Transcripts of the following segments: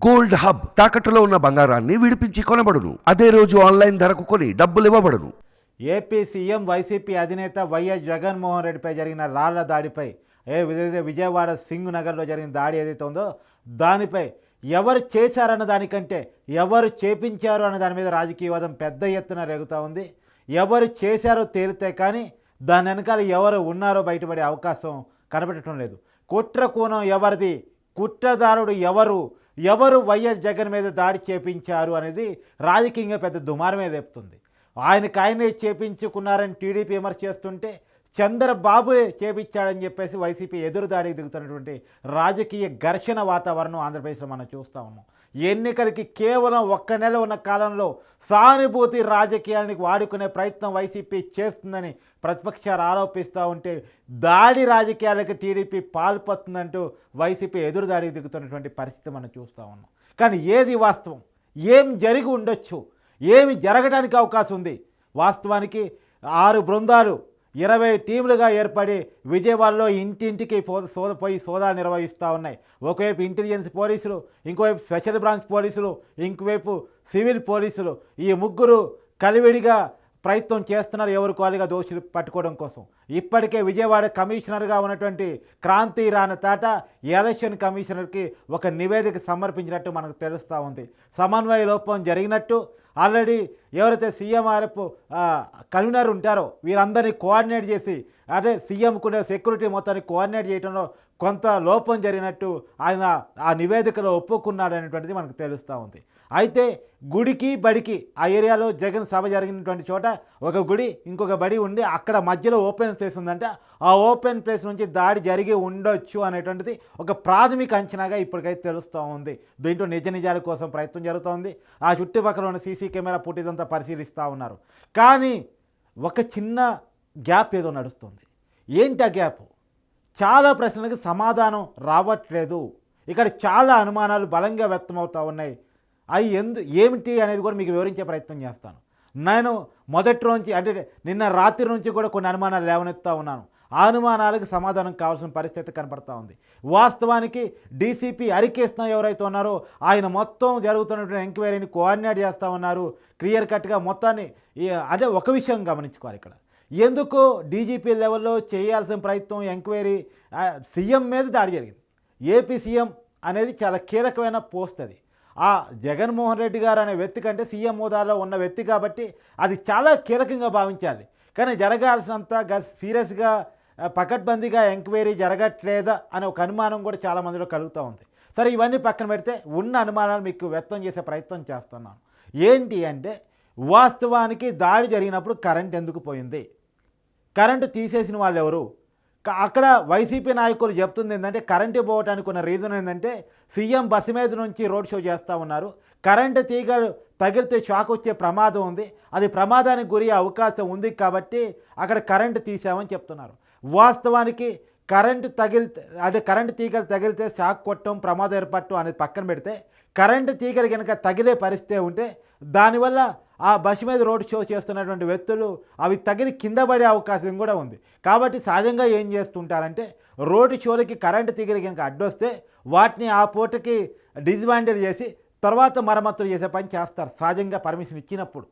Gold hub తాకట్టులో ఉన్న బంగారాన్ని విడిపించి కొనబడును. అదే రోజు ఆన్లైన్ ధరకు కొని డబ్బులు ఇవ్వబడును. ఏపీ సీఎం వైసీపీ అధినేత వైఎస్ జగన్మోహన్ రెడ్డిపై జరిగిన రాళ్ల దాడిపై విజయవాడ సింగ్ నగర్లో జరిగిన దాడి ఏదైతే ఉందో దానిపై ఎవరు చేశారన్న దానికంటే ఎవరు చేపించారు అన్న దాని మీద రాజకీయవాదం పెద్ద ఎత్తున రేగుతూ ఉంది. ఎవరు చేశారో తేలితే కానీ దాని వెనకాల ఎవరు ఉన్నారో బయటపడే అవకాశం కనబడటం లేదు. కుట్ర కోణం ఎవరిది, కుట్రదారుడు ఎవరు వైఎస్ జగన్ మీద దాడి చేపించారు అనేది రాజకీయంగా పెద్ద దుమారమే రేపుతుంది. ఆయనే చేపించుకున్నారని టీడీపీ విమర్శ చేస్తుంటే చంద్రబాబు చేపించాడని చెప్పేసి వైసీపీ ఎదురుదాడికి దిగుతున్నటువంటి రాజకీయ ఘర్షణ వాతావరణం ఆంధ్రప్రదేశ్లో మనం చూస్తూ ఉన్నాం. ఎన్నికలకి కేవలం ఒక్క నెల ఉన్న కాలంలో సానుభూతి రాజకీయానికి వాడుకునే ప్రయత్నం వైసీపీ చేస్తుందని ప్రతిపక్షాలు ఆరోపిస్తూ ఉంటే దాడి రాజకీయాలకు టీడీపీ పాల్పడుతుందంటూ వైసీపీ ఎదురుదాడికి దిగుతున్నటువంటి పరిస్థితి మనం చూస్తూ ఉన్నాం. కానీ ఏది వాస్తవం, ఏం జరిగి ఉండొచ్చు, ఏమి జరగడానికి అవకాశం ఉంది? వాస్తవానికి 6 బృందాలు 20 టీములుగా ఏర్పడి విజయవాడలో ఇంటింటికి పోయి సోదాలు నిర్వహిస్తూ ఉన్నాయి. ఒకవైపు ఇంటెలిజెన్స్ పోలీసులు, ఇంకోవైపు స్పెషల్ బ్రాంచ్ పోలీసులు, ఇంకోవైపు సివిల్ పోలీసులు, ఈ ముగ్గురు కలివిడిగా ప్రయత్నం చేస్తున్నారు ఎవరు కాలుగా దోషులు పట్టుకోవడం కోసం. ఇప్పటికే విజయవాడ కమిషనర్గా ఉన్నటువంటి క్రాంతి రాణ తాట ఎలక్షన్ కమిషనర్కి ఒక నివేదిక సమర్పించినట్టు మనకు తెలుస్తూ ఉంది. సమన్వయ లోపం జరిగినట్టు ఆల్రెడీ ఎవరైతే సీఎంఆర్ఎఫ్ కన్వీనర్ ఉంటారో వీరందరినీ కోఆర్డినేట్ చేసి అదే సీఎంకు సెక్యూరిటీ మొత్తాన్ని కోఆర్డినేట్ చేయడంలో కొంత లోపం జరిగినట్టు ఆయన ఆ నివేదికలో ఒప్పుకున్నాడు అనేటువంటిది మనకు తెలుస్తూ ఉంది. అయితే గుడికి బడికి ఆ ఏరియాలో జగన్ సభ జరిగినటువంటి చోట ఒక గుడి ఇంకొక బడి ఉండి అక్కడ మధ్యలో ఓపెన్ ప్లేస్ ఉందంటే ఆ ఓపెన్ ప్లేస్ నుంచి దాడి జరిగి ఉండొచ్చు అనేటువంటిది ఒక ప్రాథమిక అంచనాగా ఇప్పటికైతే తెలుస్తూ ఉంది. దీంట్లో నిజాల కోసం ప్రయత్నం జరుగుతోంది. ఆ చుట్టుపక్కల ఉన్న సీసీ కెమెరా ఫుటేజ్ అంతా పరిశీలిస్తూ ఉన్నారు. కానీ ఒక చిన్న గ్యాప్ ఏదో నడుస్తుంది. ఏంటి ఆ గ్యాప్? చాలా ప్రశ్నలకు సమాధానం రావట్లేదు. ఇక్కడ చాలా అనుమానాలు బలంగా వ్యక్తమవుతూ ఉన్నాయి. అవి ఏమిటి అనేది కూడా మీకు వివరించే ప్రయత్నం చేస్తాను. నేను మొదటి నుంచి అంటే నిన్న రాత్రి నుంచి కూడా కొన్ని అనుమానాలు లేవనెత్తుతూ ఉన్నాను. ఆ అనుమానాలకు సమాధానం కావాల్సిన పరిస్థితి కనపడతా ఉంది. వాస్తవానికి డీసీపీ హరికృష్ణ ఎవరైతే ఉన్నారో ఆయన మొత్తం జరుగుతున్నటువంటి ఎంక్వైరీని కోఆర్డినేట్ చేస్తూ ఉన్నారు. క్లియర్ కట్గా మొత్తాన్ని అంటే ఒక విషయం గమనించుకోవాలి ఇక్కడ. ఎందుకు డీజీపీ లెవెల్లో చేయాల్సిన ప్రయత్నం ఎంక్వైరీ సీఎం మీద దాడి జరిగింది. ఏపీ సీఎం అనేది చాలా కీలకమైన పోస్ట్. అది ఆ జగన్మోహన్ రెడ్డి గారు అనే వ్యక్తి కంటే సీఎం హోదాలో ఉన్న వ్యక్తి కాబట్టి అది చాలా కీలకంగా భావించాలి. కానీ జరగాల్సినంత సీరియస్గా పకడ్బందీగా ఎంక్వైరీ జరగట్లేదా అనే ఒక అనుమానం కూడా చాలామందిలో కలుగుతూ ఉంది. సరే, ఇవన్నీ పక్కన పెడితే ఉన్న అనుమానాలు మీకు వ్యక్తం చేసే ప్రయత్నం చేస్తున్నాను. ఏంటి అంటే వాస్తవానికి దాడి జరిగినప్పుడు కరెంట్ ఎందుకు పోయింది, కరెంటు తీసేసిన వాళ్ళు ఎవరు? అక్కడ వైసీపీ నాయకులు చెప్తుంది ఏంటంటే కరెంటు పోవటానికి ఉన్న రీజన్ ఏంటంటే సీఎం బస్సు మీద నుంచి రోడ్ షో చేస్తూ ఉన్నారు. కరెంటు తీగలు తగిలితే షాక్ వచ్చే ప్రమాదం ఉంది, అది ప్రమాదానికి గురి అవకాశం ఉంది కాబట్టి అక్కడ కరెంటు తీసామని చెప్తున్నారు. వాస్తవానికి కరెంటు తీగలు తగిలితే షాక్ కొట్టడం ప్రమాదం ఏర్పడటం అనేది పక్కన పెడితే కరెంటు తీగలు కనుక తగిలే పరిస్థితి ఉంటే దానివల్ల ఆ బస్సు మీద రోడ్ షో చేస్తున్నటువంటి వ్యక్తులు అవి తగిలి కింద పడే అవకాశం కూడా ఉంది. కాబట్టి సహజంగా ఏం చేస్తుంటారంటే రోడ్డు షోలకి కరెంటు తీగలు కనుక అడ్డొస్తే వాటిని ఆ పూటకి డిస్మాంటిల్ చేసి తర్వాత మరమ్మతులు చేసే పని చేస్తారు సహజంగా పర్మిషన్ ఇచ్చినప్పుడు.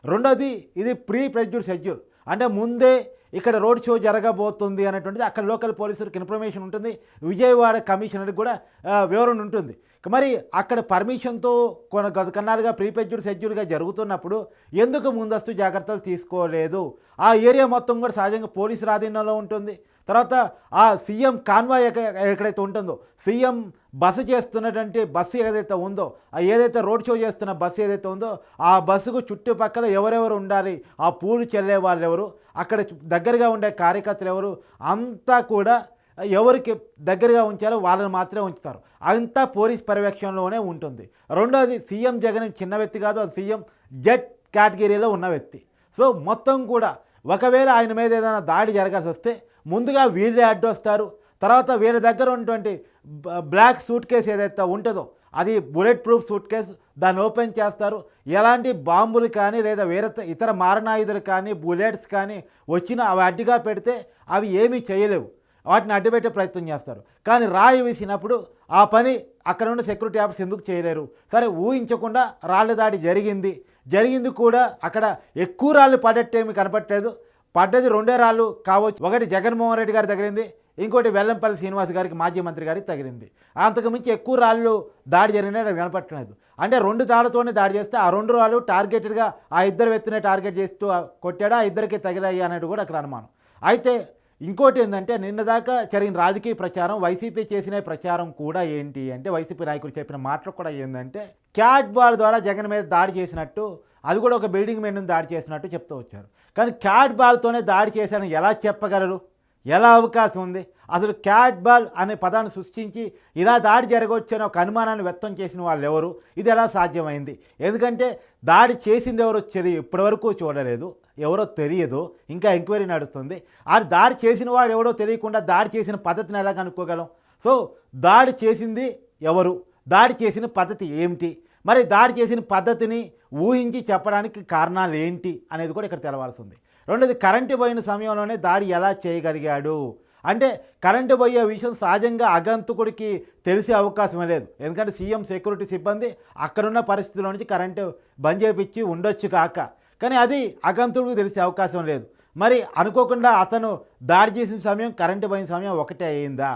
రెండోది, ఇది ప్రీ ప్రెడ్యూడ్ షెడ్యూల్ అంటే ముందే ఇక్కడ రోడ్ షో జరగబోతుంది అనేటువంటిది అక్కడ లోకల్ పోలీసులకు ఇన్ఫర్మేషన్ ఉంటుంది, విజయవాడ కమిషనర్కి కూడా వివరణ ఉంటుంది. మరి అక్కడ పర్మిషన్తో కన్నాలుగా ప్రీపెడ్యూడ్ షెడ్యూల్గా జరుగుతున్నప్పుడు ఎందుకు ముందస్తు జాగ్రత్తలు తీసుకోలేదు? ఆ ఏరియా మొత్తం కూడా సహజంగా పోలీసుల ఆధీనంలో ఉంటుంది. తర్వాత ఆ సీఎం కాన్వాయ్ ఎక్కడైతే ఉంటుందో, సీఎం బస్సు చేస్తున్నటువంటి బస్సు ఏదైతే ఉందో, ఏదైతే రోడ్ షో చేస్తున్న బస్సు ఏదైతే ఉందో ఆ బస్సుకు చుట్టుపక్కల ఎవరెవరు ఉండాలి, ఆ పూలు చెల్లే వాళ్ళు ఎవరు, అక్కడ దగ్గరగా ఉండే కార్యకర్తలు ఎవరు, అంతా కూడా ఎవరికి దగ్గరగా ఉంచారో వాళ్ళని మాత్రమే ఉంచుతారు. అంతా పోలీస్ పర్యవేక్షణలోనే ఉంటుంది. రెండోది, సీఎం జగన్ చిన్న వ్యక్తి కాదు, అది సీఎం జెడ్ కేటగిరీలో ఉన్న వ్యక్తి. సో మొత్తం కూడా ఒకవేళ ఆయన మీద ఏదైనా దాడి జరగాల్సి వస్తే ముందుగా వీళ్ళే అడ్డొస్తారు. తర్వాత వీళ్ళ దగ్గర ఉన్నటువంటి బ్లాక్ సూట్ కేసు ఏదైతే ఉంటుందో అది బుల్లెట్ ప్రూఫ్ సూట్ కేసు, దాన్ని ఓపెన్ చేస్తారు. ఎలాంటి బాంబులు కానీ లేదా వేరే ఇతర మారణాయుధాలు కానీ బుల్లెట్స్ కానీ వచ్చినా అవి అడ్డుగా పెడితే అవి ఏమీ చేయలేవు. వాటిని అడ్డుపెట్టే ప్రయత్నం చేస్తారు. కానీ రాయి వేసినప్పుడు ఆ పని అక్కడ ఉన్న సెక్యూరిటీ ఆఫీస్ ఎందుకు చేయలేరు? సరే, ఊహించకుండా రాళ్ళ దాడి జరిగింది కూడా అక్కడ ఎక్కువ రాళ్ళు పడేటేమి కనపట్టలేదు. పడ్డది 2 రాళ్ళు కావచ్చు. ఒకటి జగన్మోహన్ రెడ్డి గారి తగిలింది, ఇంకోటి వెల్లంపల్లి శ్రీనివాస్ గారికి, మాజీ మంత్రి గారికి తగిలింది. అంతకుమించి ఎక్కువ రాళ్ళు దాడి జరిగినట్టు కనపట్టలేదు. అంటే 2 తాళ్లతోనే దాడి చేస్తే ఆ 2 రాళ్ళు టార్గెటెడ్గా ఆ ఇద్దరు వ్యక్తినే టార్గెట్ చేస్తూ కొట్టాడా, ఆ ఇద్దరికి తగిలాయి అన్నట్టు కూడా అక్కడ అనుమానం. అయితే ఇంకోటి ఏంటంటే, నిన్న దాకా జరిగిన రాజకీయ ప్రచారం, వైసీపీ చేసిన ప్రచారం కూడా ఏంటి అంటే, వైసీపీ నాయకులు చెప్పిన మాటలు కూడా ఏంటంటే, క్యాట్ బాల్ ద్వారా జగన్ మీద దాడి చేసినట్టు, అది కూడా ఒక బిల్డింగ్ మీద నుంచి దాడి చేసినట్టు చెప్తూ వచ్చారు. కానీ క్యాట్ బాల్తోనే దాడి చేశారని ఎలా చెప్పగలరు? ఎలా అవకాశం ఉంది? అసలు క్యాట్ బాల్ అనే పదాన్ని సృష్టించి ఇలా దాడి జరగవచ్చు అని ఒక అనుమానాన్ని వ్యక్తం చేసిన వాళ్ళు ఎవరు? ఇది ఎలా సాధ్యమైంది? ఎందుకంటే దాడి చేసింది ఎవరో ఇప్పటివరకు చూడలేదు, ఎవరో తెలియదు, ఇంకా ఎంక్వైరీ నడుస్తుంది. ఆ దాడి చేసిన వాడు ఎవరో తెలియకుండా దాడి చేసిన పద్ధతిని ఎలా కనుక్కోగలం? సో దాడి చేసింది ఎవరు, దాడి చేసిన పద్ధతి ఏమిటి, మరి దాడి చేసిన పద్ధతిని ఊహించి చెప్పడానికి కారణాలు ఏంటి అనేది కూడా ఇక్కడ తెలవాల్సి ఉంది. రెండోది, కరెంటు పోయిన సమయంలోనే దాడి ఎలా చేయగలిగాడు అంటే, కరెంటు పోయే విషయం సహజంగా ఆగంతుకుడికి తెలిసే అవకాశమే లేదు. ఎందుకంటే సీఎం సెక్యూరిటీ సిబ్బంది అక్కడున్న పరిస్థితుల్లో నుంచి కరెంటు బంద్ చేయించి ఉండొచ్చు కాక, కానీ అది ఆగంతుడికి తెలిసే అవకాశం లేదు. మరి అనుకోకుండా అతను దాడి చేసిన సమయం, కరెంటు పోయిన సమయం ఒకటే అయిందా?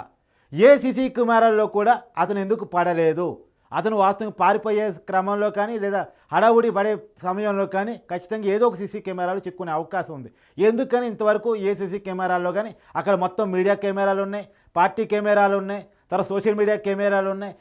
ఏ సీసీ కెమెరాల్లో కూడా అతను ఎందుకు పడలేదు? అతను వాస్తవంగా పారిపోయే క్రమంలో కానీ, లేదా హడావుడి పడే సమయంలో కానీ ఖచ్చితంగా ఏదో ఒక సీసీ కెమెరాలు చిక్కునే అవకాశం ఉంది. ఎందుకని ఇంతవరకు ఏ సీసీ కెమెరాల్లో కానీ, అక్కడ మొత్తం మీడియా కెమెరాలు ఉన్నాయి, పార్టీ కెమెరాలు ఉన్నాయి, తర్వాత సోషల్ మీడియా కెమెరాలు ఉన్నాయి.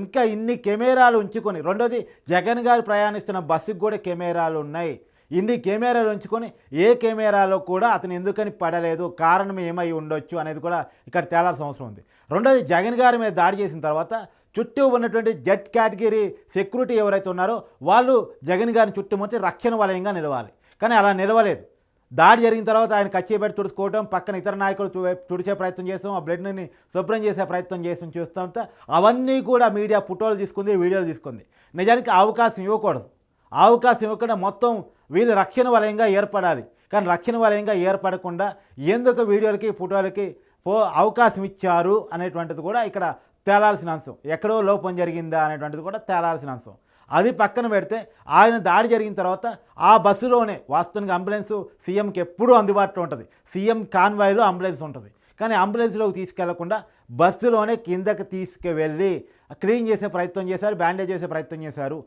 ఇంకా ఇన్ని కెమెరాలు ఉంచుకొని, రెండోది జగన్ గారు ప్రయాణిస్తున్న బస్సుకు కూడా కెమెరాలు ఉన్నాయి. ఇన్ని కెమెరాలు ఉంచుకొని ఏ కెమెరాలో కూడా అతను ఎందుకని పడలేదు, కారణం ఏమై ఉండొచ్చు అనేది కూడా ఇక్కడ తేలాల్సిన అవసరం ఉంది. రెండోది, జగన్ గారి మీద దాడి చేసిన తర్వాత చుట్టూ ఉన్నటువంటి జెడ్ కేటగిరీ సెక్యూరిటీ ఎవరైతే ఉన్నారో వాళ్ళు జగన్ గారిని చుట్టుముట్టి రక్షణ వలయంగా నిలవాలి. కానీ అలా నిలవలేదు. దాడి జరిగిన తర్వాత ఆయన కచ్చిపెట్టి తుడుచుకోవడం, పక్కన ఇతర నాయకులు తుడిచే ప్రయత్నం చేస్తాం, ఆ బ్లడ్ని శుభ్రం చేసే ప్రయత్నం చూస్తుంటే అవన్నీ కూడా మీడియా ఫోటోలు తీసుకుంది, వీడియోలు తీసుకుంది. నిజానికి అవకాశం ఇవ్వకూడదు. అవకాశం ఇవ్వకుండా మొత్తం వీళ్ళు రక్షణ వలయంగా ఏర్పడాలి. కానీ రక్షణ వలయంగా ఏర్పడకుండా ఎందుకు వీడియోలకి ఫోటోలకి అవకాశం ఇచ్చారు అనేటువంటిది కూడా ఇక్కడ తేలాల్సిన అంశం. ఎక్కడో లోపం జరిగిందా అనేటువంటిది కూడా తేలాల్సిన అంశం. అది పక్కన పెడితే, ఆయన దాడి జరిగిన తర్వాత ఆ బస్సులోనే వాస్తవానికి అంబులెన్సు సీఎంకి ఎప్పుడూ అందుబాటులో ఉంటుంది. సీఎం కాన్వాయ్లో అంబులెన్స్ ఉంటుంది. కానీ అంబులెన్స్లోకి తీసుకెళ్లకుండా బస్సులోనే కిందకి తీసుకువెళ్ళి క్లీన్ చేసే ప్రయత్నం చేశారు, బ్యాండేజ్ చేసే ప్రయత్నం చేశారు.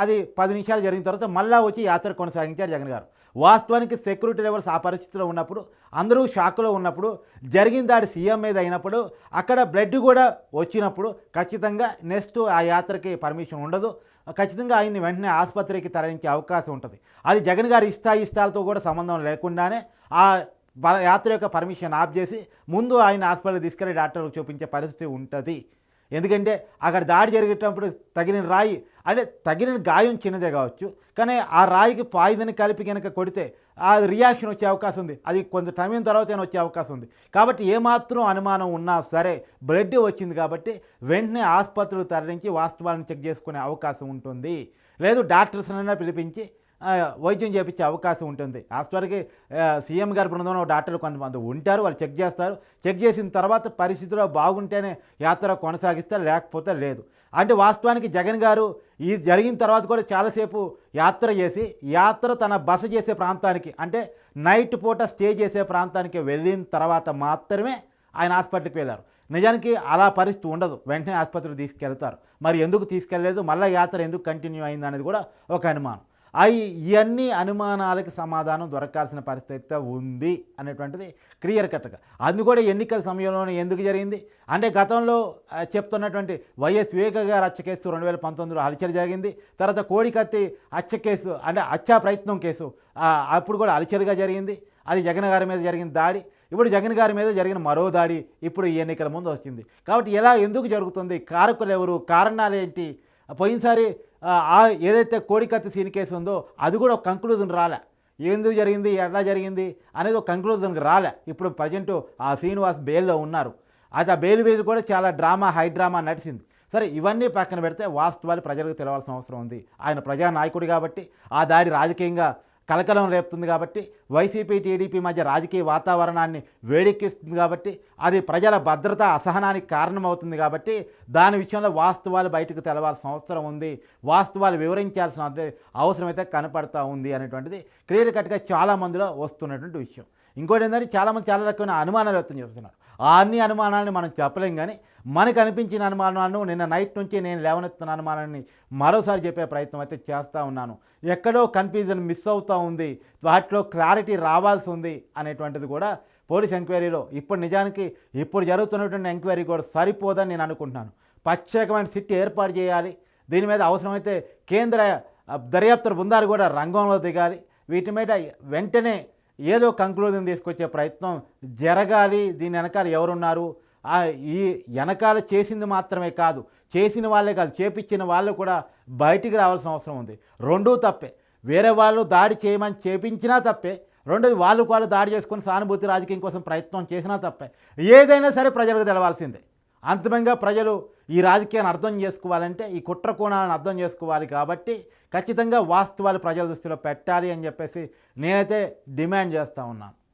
అది 10 నిమిషాలు జరిగిన తర్వాత మళ్ళా వచ్చి యాత్ర కొనసాగించారు జగన్ గారు. వాస్తవానికి సెక్యూరిటీ లెవెల్స్ ఆ పరిస్థితిలో ఉన్నప్పుడు, అందరూ షాక్లో ఉన్నప్పుడు, జరిగిన దాడి సీఎం మీద అయినప్పుడు, అక్కడ బ్లడ్ కూడా వచ్చినప్పుడు ఖచ్చితంగా నెక్స్ట్ ఆ యాత్రకి పర్మిషన్ ఉండదు. ఖచ్చితంగా ఆయన్ని వెంటనే ఆసుపత్రికి తరలించే అవకాశం ఉంటుంది. అది జగన్ గారి ఇష్టాలతో కూడా సంబంధం లేకుండానే ఆ యాత్ర యొక్క పర్మిషన్ ఆఫ్ చేసి ముందు ఆయన హాస్పిటల్కి తీసుకెళ్ళి డాక్టర్లకు చూపించే పరిస్థితి ఉంటుంది. ఎందుకంటే అక్కడ దాడి జరిగేటప్పుడు తగిలిన రాయి, అంటే తగిలిన గాయం చిన్నదే కావచ్చు, కానీ ఆ రాయికి పాయిజన్ కలిపి కనుక కొడితే ఆ రియాక్షన్ వచ్చే అవకాశం ఉంది. అది కొంత టైం తర్వాత వచ్చే అవకాశం ఉంది. కాబట్టి ఏమాత్రం అనుమానం ఉన్నా సరే బ్లడ్ వచ్చింది కాబట్టి వెంటనే ఆసుపత్రులు తరలించి వాస్తవాలను చెక్ చేసుకునే అవకాశం ఉంటుంది. లేదు డాక్టర్స్నైనా పిలిపించి వైద్యం చేయించే అవకాశం ఉంటుంది. హాస్పిటల్కి సీఎం గారి బృందంలో డాక్టర్లు కొంతమంది ఉంటారు, వాళ్ళు చెక్ చేస్తారు. చెక్ చేసిన తర్వాత పరిస్థితిలో బాగుంటేనే యాత్ర కొనసాగిస్తారు, లేకపోతే లేదు. అంటే వాస్తవానికి జగన్ గారు ఈ జరిగిన తర్వాత కూడా చాలాసేపు యాత్ర చేసి, యాత్ర తన బస చేసే ప్రాంతానికి, అంటే నైట్ పూట స్టే చేసే ప్రాంతానికి వెళ్ళిన తర్వాత మాత్రమే ఆయన హాస్పిటల్కి వెళ్ళారు. నిజానికి అలా పరిస్థితి ఉండదు, వెంటనే ఆసుపత్రికి తీసుకెళ్తారు. మరి ఎందుకు తీసుకెళ్ళలేదు, మళ్ళీ యాత్ర ఎందుకు కంటిన్యూ అయింది అనేది కూడా ఒక అనుమానం. ఇవన్నీ అనుమానాలకి సమాధానం దొరకాల్సిన పరిస్థితి ఉంది అనేటువంటిది క్లియర్ కట్గా. అది కూడా ఎన్నికల సమయంలోనే ఎందుకు జరిగింది అంటే, గతంలో చెప్తున్నటువంటి వైఎస్ వివేక గారు హత్య కేసు 2019లో హల్చల్ జరిగింది. తర్వాత కోడికత్తి హత్య కేసు, అంటే హత్యా ప్రయత్నం కేసు అప్పుడు కూడా హల్చల్గా జరిగింది. అది జగన్ గారి మీద జరిగిన దాడి, ఇప్పుడు జగన్ గారి మీద జరిగిన మరో దాడి ఇప్పుడు ఈ ఎన్నికల ముందు వచ్చింది. కాబట్టి ఎలా ఎందుకు జరుగుతుంది, కారకులు ఎవరు, కారణాలు ఏంటి? పోయినసారి ఏదైతే కోడికత్తి సీన్ కేసు ఉందో అది కూడా ఒక కంక్లూజన్ రాలే. ఎందుకు జరిగింది, ఎలా జరిగింది అనేది ఒక కంక్లూజన్కి రాలే. ఇప్పుడు ప్రజెంట్ ఆ శ్రీనివాస్ బెయిల్లో ఉన్నారు. అది ఆ బెయిల్ మీద కూడా చాలా హై డ్రామా నడిచింది. సరే, ఇవన్నీ పక్కన పెడితే వాస్తవాలు ప్రజలకు తెలవాల్సిన అవసరం ఉంది. ఆయన ప్రజానాయకుడు కాబట్టి ఆ దాడి రాజకీయంగా కలకలం రేపుతుంది కాబట్టి, వైసీపీ టీడీపీ మధ్య రాజకీయ వాతావరణాన్ని వేడెక్కిస్తుంది కాబట్టి, అది ప్రజల భద్రత అసహనానికి కారణమవుతుంది కాబట్టి, దాని విషయంలో వాస్తవాలు బయటకు తెలవాల్సిన అవసరం ఉంది, వాస్తవాలు వివరించాల్సిన అవసరం అయితే కనపడతా ఉంది అనేటువంటిది క్లియర్ కట్గా చాలామందిలో వస్తున్నటువంటి విషయం. ఇంకోటి ఏంటంటే చాలామంది చాలా రకమైన అనుమానాలు వ్యక్తం చేస్తున్నారు. ఆ అన్ని అనుమానాలని మనం చెప్పలేం, కానీ మనకు అనిపించిన అనుమానాలను నిన్న నైట్ నుంచి నేను లేవనెత్తున్న అనుమానాన్ని మరోసారి చెప్పే ప్రయత్నం అయితే చేస్తూ ఉన్నాను. ఎక్కడో కన్ఫ్యూజన్ మిస్ అవుతూ ఉంది, వాటిలో క్లారిటీ రావాల్సి ఉంది అనేటువంటిది కూడా పోలీస్ ఎంక్వైరీలో నిజానికి ఇప్పుడు జరుగుతున్నటువంటి ఎంక్వైరీ కూడా సరిపోదని నేను అనుకుంటున్నాను. ప్రత్యేకమైన సిట్ ఏర్పాటు చేయాలి, దీని మీద అవసరమైతే కేంద్ర దర్యాప్తు బృందాలు కూడా రంగంలో దిగాలి, వీటి మీద వెంటనే ఏదో కంక్లూజన్ తీసుకొచ్చే ప్రయత్నం జరగాలి. దీని వెనకాల ఎవరున్నారు, ఈ వెనకాల చేసింది మాత్రమే కాదు, చేసిన వాళ్ళే కాదు, చేపించిన వాళ్ళు కూడా బయటికి రావాల్సిన అవసరం ఉంది. రెండూ తప్పే, వేరే వాళ్ళు దాడి చేయమని చేపించినా తప్పే, రెండోది వాళ్ళు దాడి చేసుకొని సానుభూతి రాజకీయం కోసం ప్రయత్నం చేసినా తప్పే. ఏదైనా సరే ప్రజలకు తెలవాల్సిందే. అంతిమంగా ప్రజలు ఈ రాజకీయాన్ని అర్థం చేసుకోవాలంటే ఈ కుట్ర కోణాలను అర్థం చేసుకోవాలి కాబట్టి ఖచ్చితంగా వాస్తవాలు ప్రజల దృష్టిలో పెట్టాలి అని చెప్పేసి నేనైతే డిమాండ్ చేస్తూ ఉన్నాను.